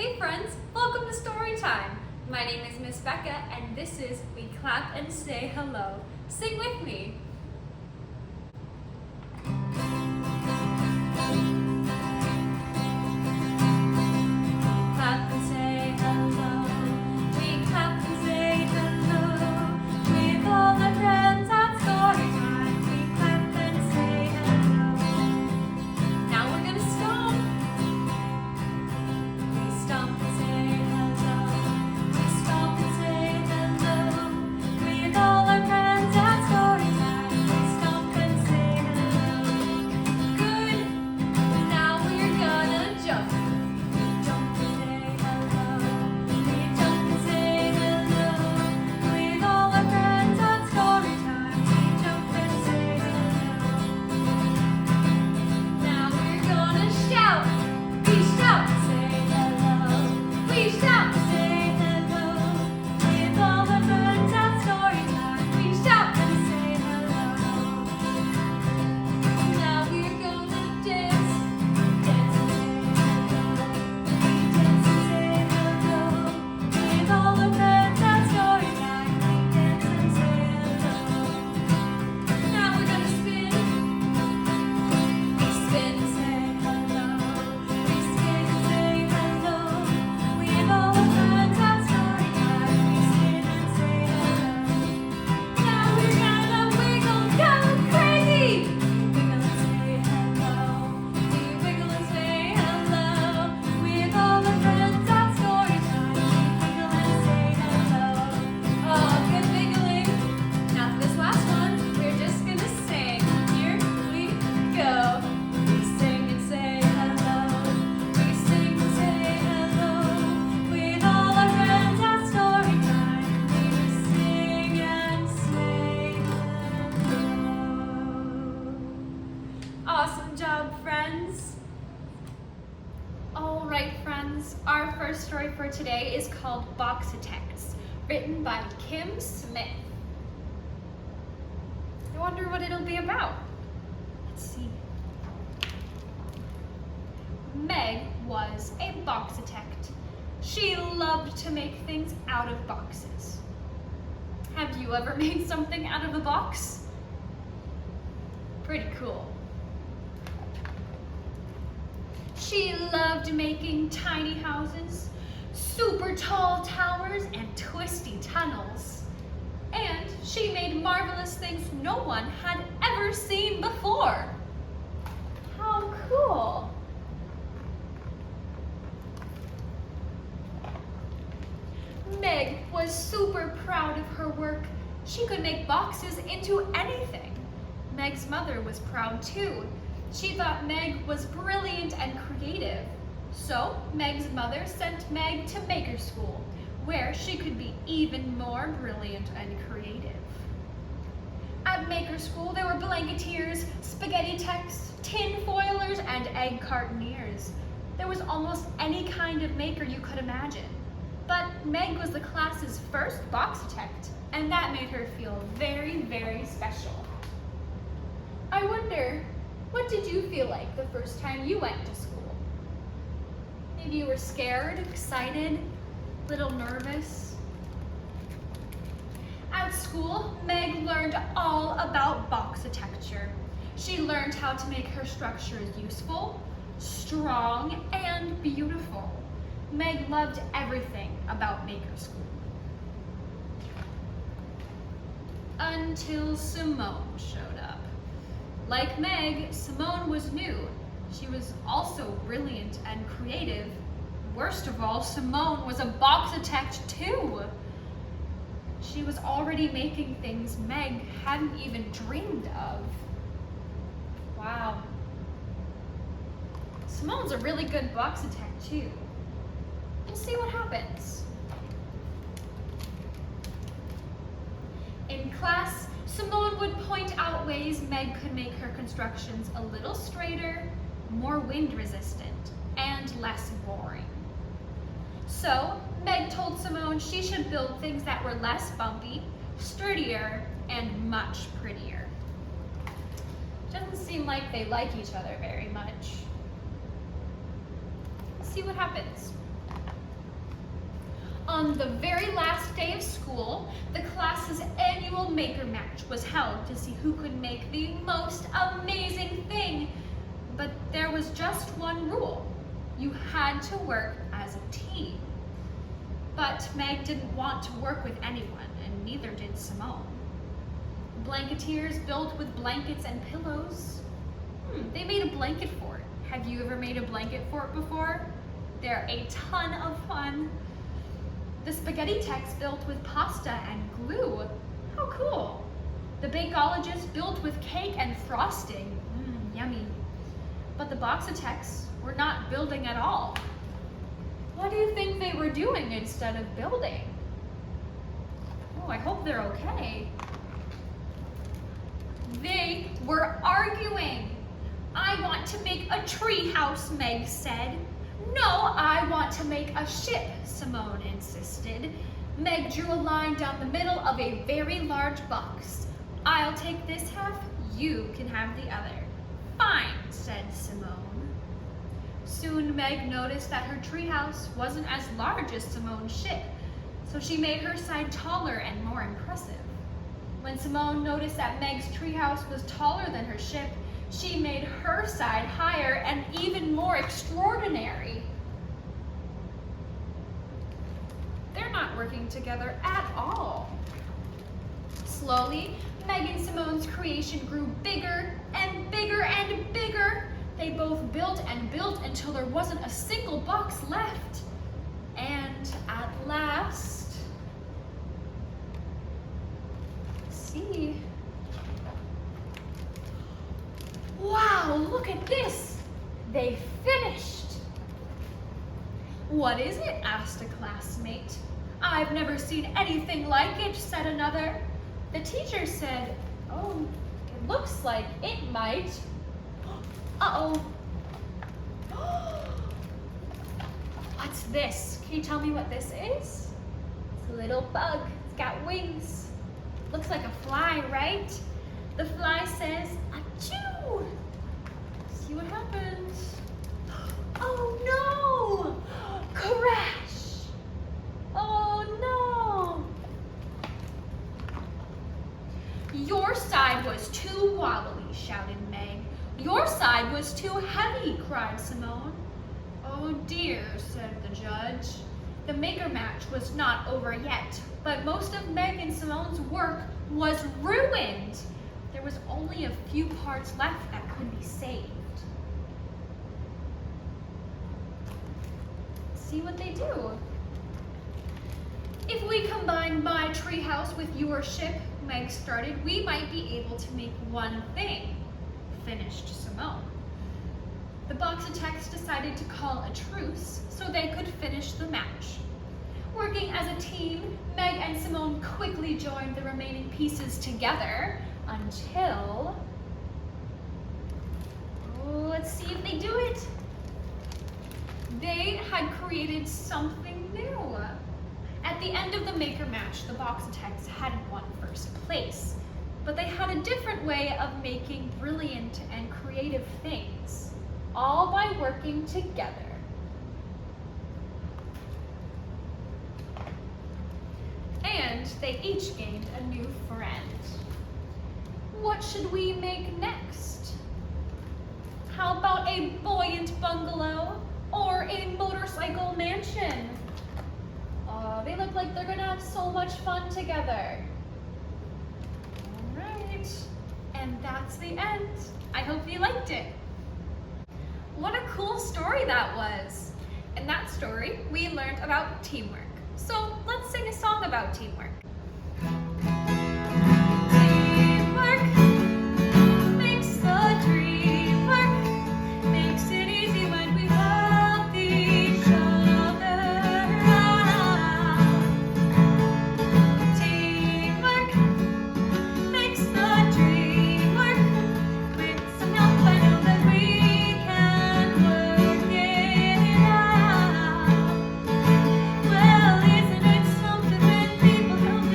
Hey friends, welcome to Story Time. My name is Miss Becca and this is We Clap and Say Hello. Sing with me. Clap and say hello. We clap and say hello. With all our friends at Story Time. We clap and say hello. Now we're gonna stomp. We stomp and say hello. We stomp and say hello. With all our friends at Story Time. We stomp and say hello. Good. Now we're gonna jump. We jump and say hello. We jump and say hello. With all our friends at Story Time. We jump and say hello. Now we're gonna shout. We shout and say hello. We shout and say hello. With all our friends at Story Time. We shout and say hello. Now we're gonna dance. Dance and say hello. We dance and say hello. With all our friends at Story Time. We dance and say hello. Now we're gonna spin. We spin and say hello. We spin and say hello. With all our friends at Story Time. We spin and say hello. Now we're gonna wiggle, go crazy. Wiggle and say hello. We wiggle and say hello. With all our friends at Story Time. We wiggle and say hello. Oh, good wiggling. Now for this last one, we're just gonna sing. Here we go. We sing and say hello. We sing and say hello. With all our friends at Story Time. We sing and say hello. Awesome job, friends. All right, friends. Our first story for today is called Box of Texts, written by Kim Smith. I wonder what it'll be about. Let's see. Meg was a boxitect. She loved to make things out of boxes. Have you ever made something out of a box? Pretty cool. She loved making tiny houses, super tall towers, and twisty tunnels. And she made marvelous things no one had ever seen before. How cool! Meg was super proud of her work. She could make boxes into anything. Meg's mother was proud too. She thought Meg was brilliant and creative. So Meg's mother sent Meg to maker school, where she could be even more brilliant and creative. At maker school, there were blanketeers, spaghetti techs, tin foilers, and egg cartoneers. There was almost any kind of maker you could imagine. But Meg was the class's first boxitect, and that made her feel very, very special. I wonder, what did you feel like the first time you went to school? Maybe you were scared, excited, a little nervous. At school, Meg learned all about boxitecture. She learned how to make her structures useful, strong, and beautiful. Meg loved everything about maker school. Until Simone showed up. Like Meg, Simone was new. She was also brilliant and creative. Worst of all, Simone was a boxitect too. She was already making things Meg hadn't even dreamed of. Wow. Simone's a really good boxitect too. We'll see what happens. In class, Simone would point out ways Meg could make her constructions a little straighter, more wind resistant, and less boring. So, Meg told Simone she should build things that were less bumpy, sturdier, and much prettier. Doesn't seem like they like each other very much. Let's see what happens. On the very last day of school, the class's annual maker match was held to see who could make the most amazing thing. But there was just one rule. You had to work as a team. But Meg didn't want to work with anyone, and neither did Simone. Blanketeers built with blankets and pillows. They made a blanket fort. Have you ever made a blanket fort before? They're a ton of fun. The spaghetti techs built with pasta and glue. How cool. The bakeologists built with cake and frosting. Yummy. But the boxatechs were not building at all. What do you think they were doing instead of building? Oh, I hope they're okay. They were arguing. I want to make a tree house, Meg said. No, I want to make a ship, Simone insisted. Meg drew a line down the middle of a very large box. I'll take this half, you can have the other. Fine, said Simone. Soon Meg noticed that her treehouse wasn't as large as Simone's ship, so she made her side taller and more impressive. When Simone noticed that Meg's treehouse was taller than her ship, she made her side higher and even more extraordinary. They're not working together at all. Slowly, Meg and Simone's creation grew bigger and bigger and bigger. They both built and built until there wasn't a single box left. And at last, see. Wow, look at this. They finished. What is it? Asked a classmate. I've never seen anything like it, said another. The teacher said, oh, it looks like it might. Uh-oh. What's this? Can you tell me what this is? It's a little bug. It's got wings. Looks like a fly, right? The fly says, achoo! See what happens. Oh no! Crash! Oh no! Your side was too wobbly, shouted Meg. Your side was too heavy, cried Simone. Oh dear, said the judge. The maker match was not over yet, but most of Meg and Simone's work was ruined. There was only a few parts left that could be saved. See what they do. If we combine my treehouse with your ship, Meg started, we might be able to make one thing, finished Simone. The boxatechs decided to call a truce so they could finish the match. Working as a team, Meg and Simone quickly joined the remaining pieces together until, let's see if they do it. They had created something new. At the end of the maker match, the boxatechs hadn't won first place, but they had a different way of making brilliant and creative things, all by working together. And they each gained a new friend. What should we make next? How about a buoyant bungalow or a motorcycle mansion? They look like they're gonna have so much fun together. All right, and that's the end. I hope you liked it. What a cool story that was. In that story, we learned about teamwork. So let's sing a song about teamwork. Teamwork makes the dream work, makes it easy when we help each other out. Teamwork makes the dream work, with some help I know that we can work it out. Well, isn't it something when people come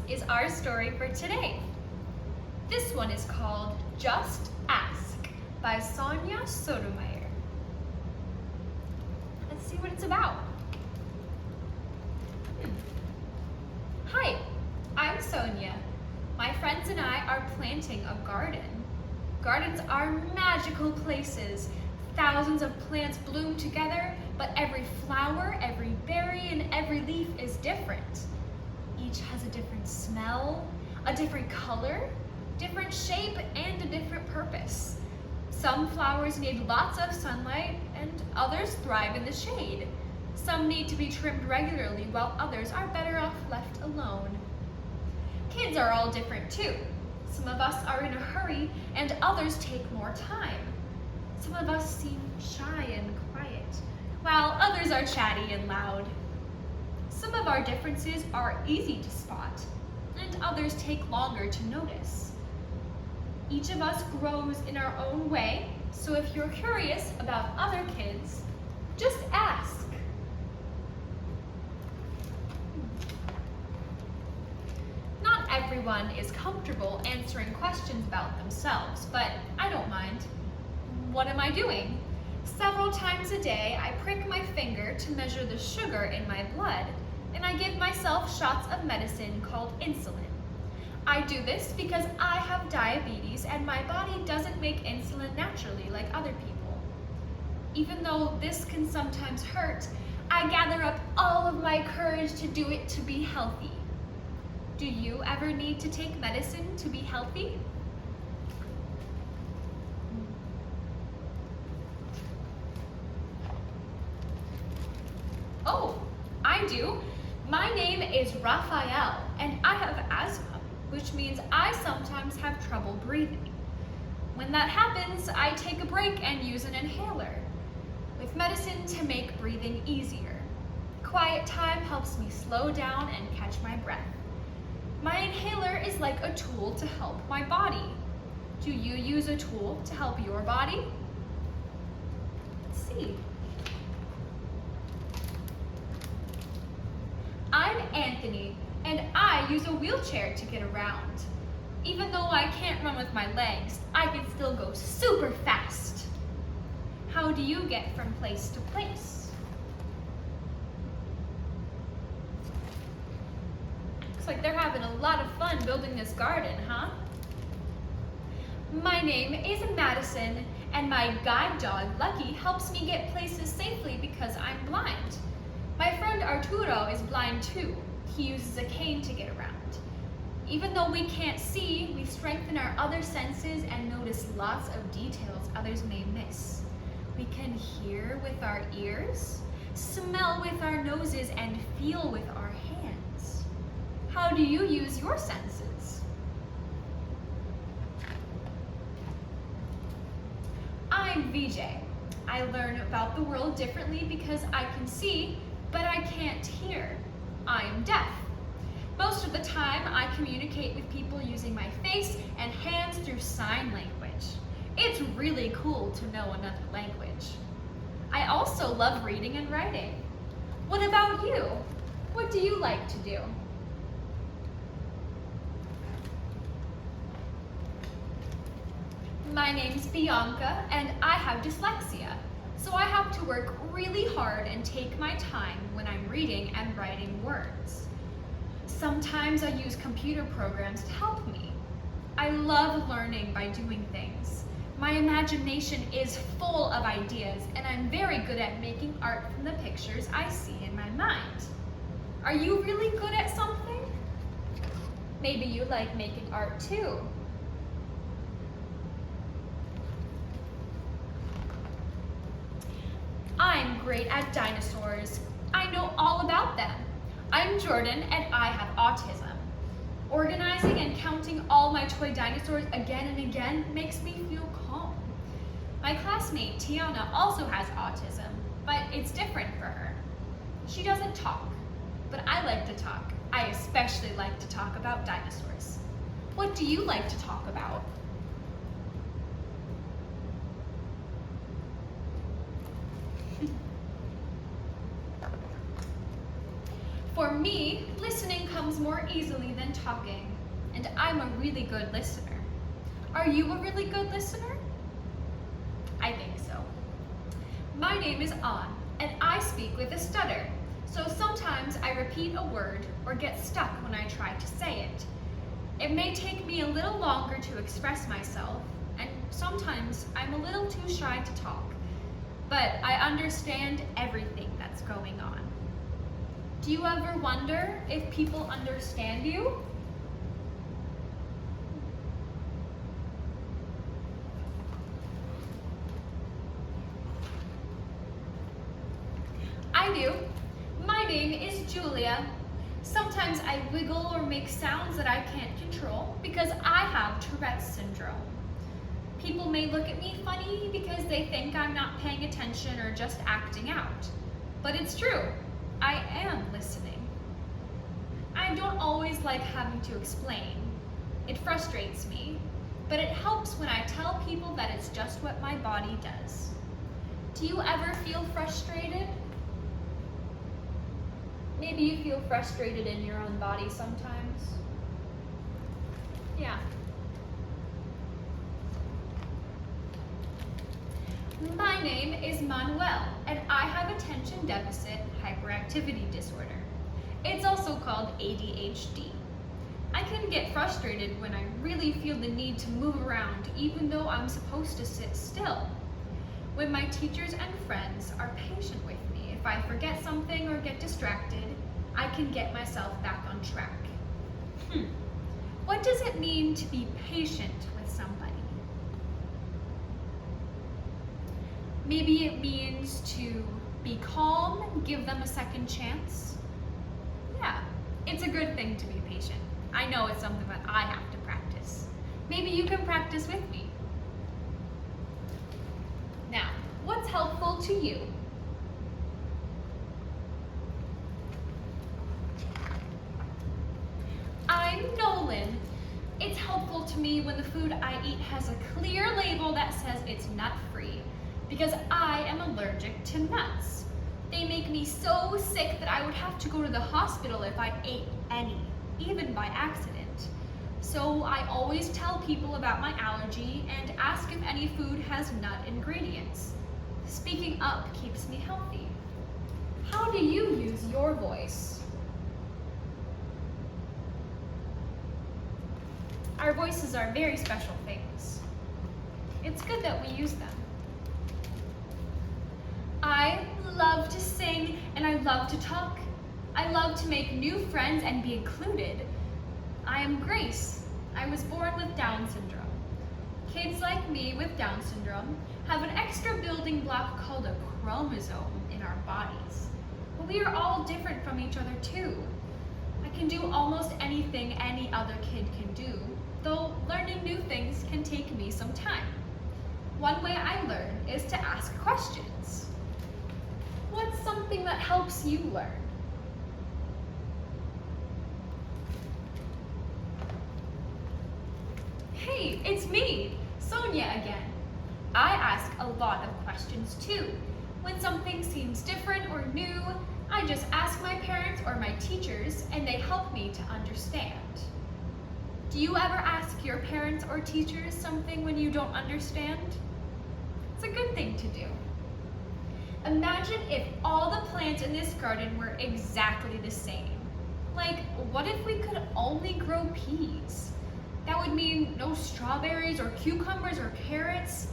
is our story for today. This one is called Just Ask by Sonia Sotomayor. Let's see what it's about. Hi, I'm Sonia. My friends and I are planting a garden. Gardens are magical places. Thousands of plants bloom together, but every flower, every berry, and every leaf is different. Each has a different smell, a different color, different shape, and a different purpose. Some flowers need lots of sunlight, and others thrive in the shade. Some need to be trimmed regularly, while others are better off left alone. Kids are all different too. Some of us are in a hurry, and others take more time. Some of us seem shy and quiet, while others are chatty and loud. Some of our differences are easy to spot, and others take longer to notice. Each of us grows in our own way, so if you're curious about other kids, just ask. Not everyone is comfortable answering questions about themselves, but I don't mind. What am I doing? Several times a day, I prick my finger to measure the sugar in my blood, and I give myself shots of medicine called insulin. I do this because I have diabetes and my body doesn't make insulin naturally like other people. Even though this can sometimes hurt, I gather up all of my courage to do it to be healthy. Do you ever need to take medicine to be healthy? Oh, I do. My name is Raphael, and I have asthma, which means I sometimes have trouble breathing. When that happens, I take a break and use an inhaler, with medicine to make breathing easier. Quiet time helps me slow down and catch my breath. My inhaler is like a tool to help my body. Do you use a tool to help your body? Let's see. I'm Anthony, and I use a wheelchair to get around. Even though I can't run with my legs, I can still go super fast. How do you get from place to place? Looks like they're having a lot of fun building this garden, huh? My name is Madison, and my guide dog, Lucky, helps me get places safely because I'm blind. My friend Arturo is blind too. He uses a cane to get around. Even though we can't see, we strengthen our other senses and notice lots of details others may miss. We can hear with our ears, smell with our noses, and feel with our hands. How do you use your senses? I'm VJ. I learn about the world differently because I can see, but I can't hear. I'm deaf. Most of the time, I communicate with people using my face and hands through sign language. It's really cool to know another language. I also love reading and writing. What about you? What do you like to do? My name's Bianca, and I have dyslexia. So I have to work really hard and take my time when I'm reading and writing words. Sometimes I use computer programs to help me. I love learning by doing things. My imagination is full of ideas, and I'm very good at making art from the pictures I see in my mind. Are you really good at something? Maybe you like making art too. I'm great at dinosaurs. I know all about them. I'm Jordan, and I have autism. Organizing and counting all my toy dinosaurs again and again makes me feel calm. My classmate, Tiana, also has autism, but it's different for her. She doesn't talk, but I like to talk. I especially like to talk about dinosaurs. What do you like to talk about? For me, listening comes more easily than talking, and I'm a really good listener. Are you a really good listener? I think so. My name is An, and I speak with a stutter, so sometimes I repeat a word or get stuck when I try to say it. It may take me a little longer to express myself, and sometimes I'm a little too shy to talk, but I understand everything that's going on. Do you ever wonder if people understand you? I do. My name is Julia. Sometimes I wiggle or make sounds that I can't control because I have Tourette's syndrome. People may look at me funny because they think I'm not paying attention or just acting out. But it's true. I am listening. I don't always like having to explain. It frustrates me, but it helps when I tell people that it's just what my body does. Do you ever feel frustrated? Maybe you feel frustrated in your own body sometimes. Yeah. My name is Manuel, and I have attention deficit hyperactivity disorder. It's also called ADHD. I can get frustrated when I really feel the need to move around even though I'm supposed to sit still. When my teachers and friends are patient with me, if I forget something or get distracted, I can get myself back on track. What does it mean to be patient with somebody? Maybe it means to be calm and give them a second chance. Yeah, it's a good thing to be patient. I know it's something that I have to practice. Maybe you can practice with me. Now, what's helpful to you? I'm Nolan. It's helpful to me when the food I eat has a clear label that says it's nut-free, because I am allergic to nuts. They make me so sick that I would have to go to the hospital if I ate any, even by accident. So I always tell people about my allergy and ask if any food has nut ingredients. Speaking up keeps me healthy. How do you use your voice? Our voices are very special things. It's good that we use them. I love to sing and I love to talk. I love to make new friends and be included. I am Grace. I was born with Down syndrome. Kids like me with Down syndrome have an extra building block called a chromosome in our bodies. But we are all different from each other too. I can do almost anything any other kid can do, though learning new things can take me some time. One way I learn is to ask questions. What's something that helps you learn? Hey, it's me, Sonia again. I ask a lot of questions too. When something seems different or new, I just ask my parents or my teachers and they help me to understand. Do you ever ask your parents or teachers something when you don't understand? It's a good thing to do. Imagine if all the plants in this garden were exactly the same. Like, what if we could only grow peas? That would mean no strawberries or cucumbers or carrots.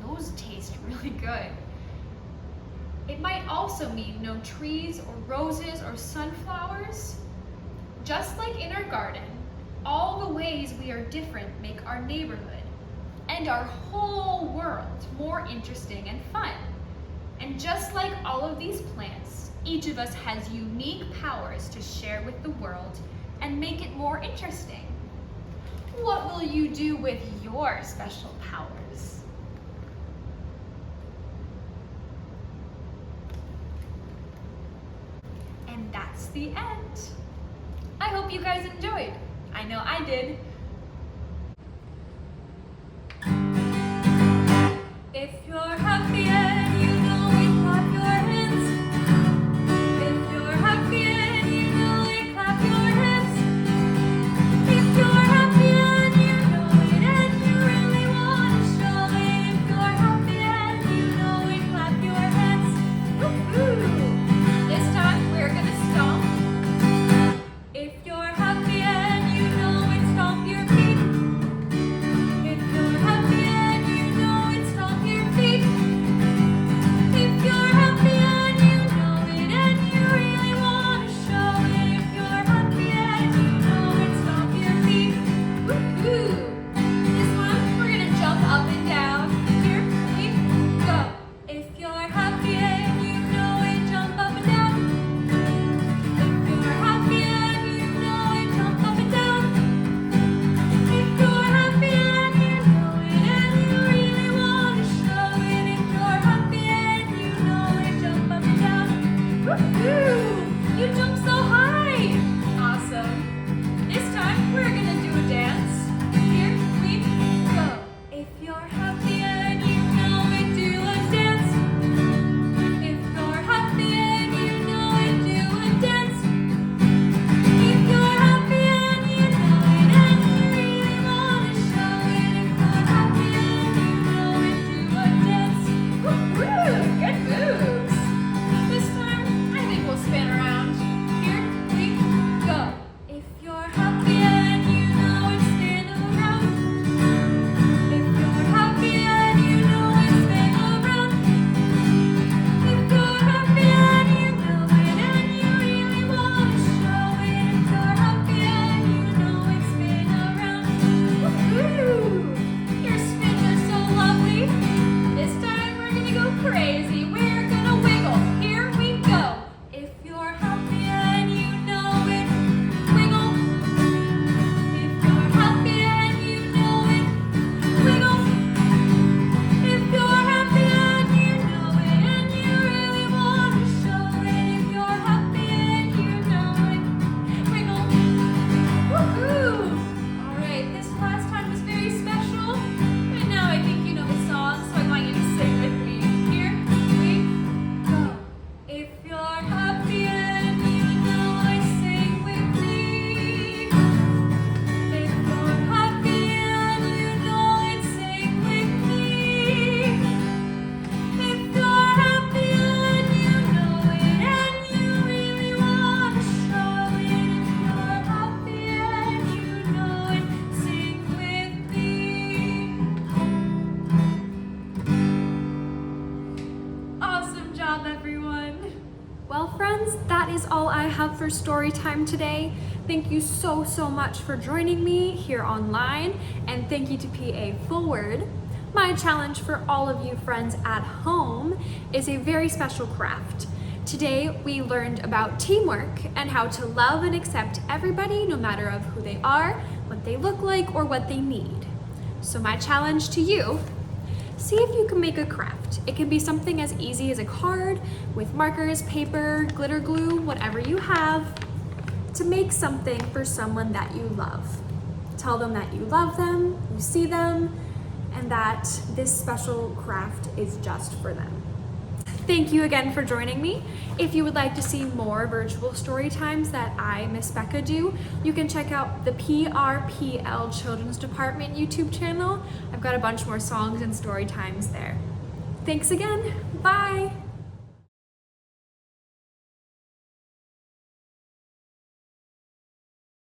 Those taste really good. It might also mean no trees or roses or sunflowers. Just like in our garden, all the ways we are different make our neighborhood and our whole world more interesting and fun. And just like all of these plants, each of us has unique powers to share with the world and make it more interesting. What will you do with your special powers? And that's the end. I hope you guys enjoyed. I know I did. If you're happy and you know it, clap your hands. If you're happy and you know is all I have for story time today. Thank you so much for joining me here online, and thank you to PA Forward. My challenge for all of you friends at home is a very special craft. Today we learned about teamwork and how to love and accept everybody no matter of who they are, what they look like, or what they need. So my challenge to you, see if you can make a craft. It can be something as easy as a card with markers, paper, glitter glue, whatever you have, to make something for someone that you love. Tell them that you love them, you see them, and that this special craft is just for them. Thank you again for joining me. If you would like to see more virtual story times that I, Miss Becca, do, you can check out the PRPL Children's Department YouTube channel. I've got a bunch more songs and story times there. Thanks again. Bye.